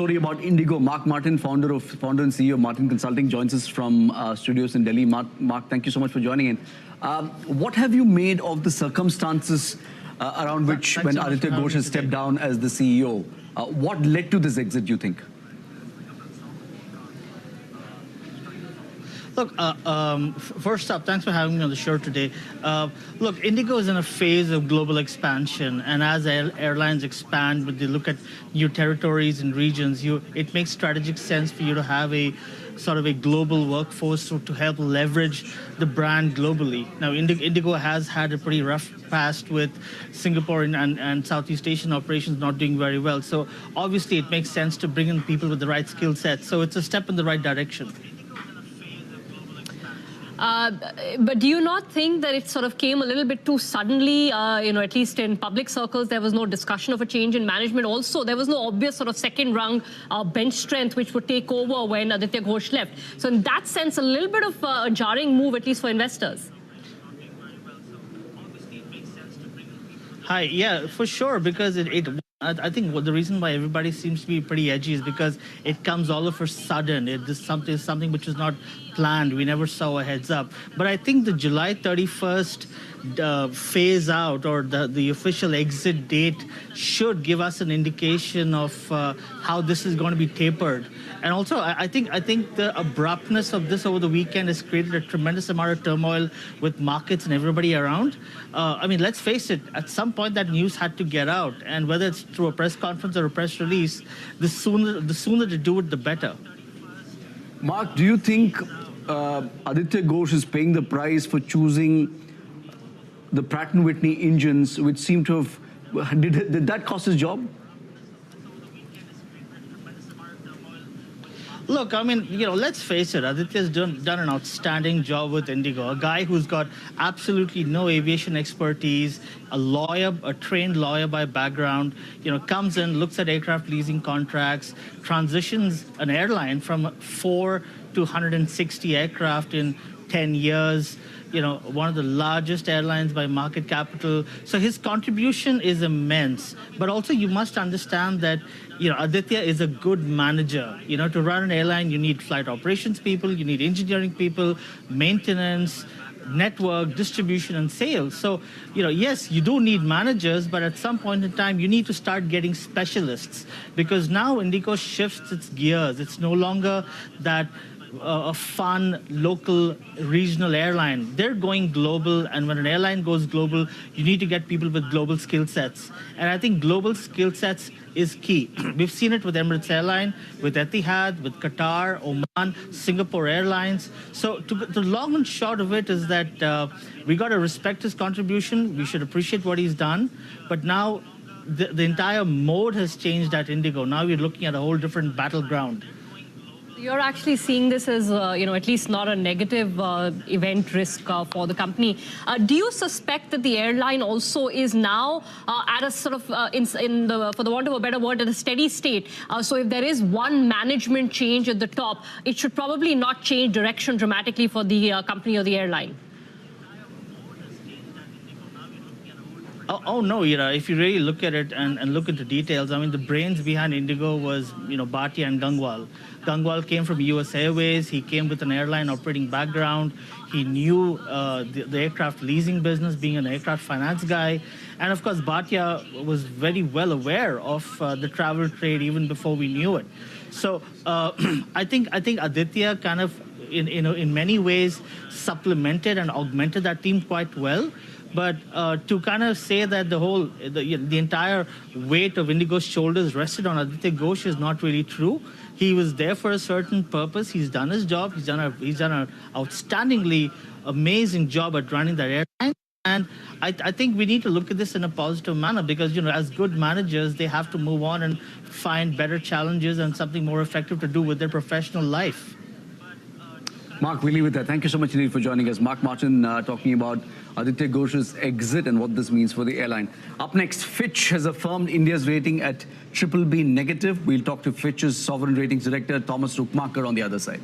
story about Indigo. Mark Martin, founder and CEO of Martin Consulting, joins us from studios in Delhi. Mark, thank you so much for joining in. What have you made of the circumstances around which when Aditya Ghosh has stepped down as the CEO? What led to this exit, do you think? Look, first up, thanks for having me on the show today. Look, Indigo is in a phase of global expansion, and as airlines expand, when they look at new territories and regions, it makes strategic sense for you to have a sort of a global workforce to help leverage the brand globally. Now, Indigo has had a pretty rough past with Singapore and Southeast Asian operations not doing very well. So obviously, it makes sense to bring in people with the right skill set. So it's a step in the right direction. But do you not think that it sort of came a little bit too suddenly? At least in public circles, there was no discussion of a change in management. Also, there was no obvious sort of second rung bench strength which would take over when Aditya Ghosh left. So in that sense, a little bit of a jarring move, at least for investors. Hi, yeah, for sure, because I think the reason why everybody seems to be pretty edgy is because it comes all of a sudden. It is something which was not planned. We never saw a heads up. But I think the July 31st phase out or the official exit date should give us an indication of how this is going to be tapered. And also, I think the abruptness of this over the weekend has created a tremendous amount of turmoil with markets and everybody around. I mean, let's face it, at some point that news had to get out. And whether it's through a press conference or a press release, the sooner to do it, the better. Mark, do you think Aditya Ghosh is paying the price for choosing the Pratt & Whitney engines, which seem to have... Did that cost his job? Look, I mean, let's face it, Aditya's done an outstanding job with Indigo, a guy who's got absolutely no aviation expertise, a lawyer, a trained lawyer by background, comes in, looks at aircraft leasing contracts, transitions an airline from 4 to 160 aircraft in 10 years, one of the largest airlines by market capital. So his contribution is immense. But also you must understand that, Aditya is a good manager. To run an airline, you need flight operations people, you need engineering people, maintenance, network, distribution, and sales. So, yes, you do need managers, but at some point in time, you need to start getting specialists. Because now Indigo shifts its gears. It's no longer that a fun, local, regional airline. They're going global, and when an airline goes global, you need to get people with global skill sets. And I think global skill sets is key. We've seen it with Emirates Airline, with Etihad, with Qatar, Oman, Singapore Airlines. So the long and short of it is that we got to respect his contribution. We should appreciate what he's done. But now the entire mode has changed at Indigo. Now we're looking at a whole different battleground. You're actually seeing this as, at least not a negative event risk for the company. Do you suspect that the airline also is now at a sort of, for the want of a better word, at a steady state? So if there is one management change at the top, it should probably not change direction dramatically for the company or the airline. Oh no, if you really look at it and look at the details, I mean, the brains behind Indigo was, Bhatia and Gangwal. Gangwal came from US Airways. He came with an airline operating background. He knew the aircraft leasing business, being an aircraft finance guy. And of course, Bhatia was very well aware of the travel trade even before we knew it. So I think Aditya kind of, in many ways, supplemented and augmented that team quite well. But to kind of say that the entire weight of Indigo's shoulders rested on Aditya Ghosh is not really true. He was there for a certain purpose. He's done his job. He's done an outstandingly amazing job at running that airline. And I think we need to look at this in a positive manner because, as good managers, they have to move on and find better challenges and something more effective to do with their professional life. Mark, we'll leave it there. Thank you so much indeed for joining us. Mark Martin talking about Aditya Ghosh's exit and what this means for the airline. Up next, Fitch has affirmed India's rating at BBB negative. We'll talk to Fitch's sovereign ratings director, Thomas Ruckmacher, on the other side.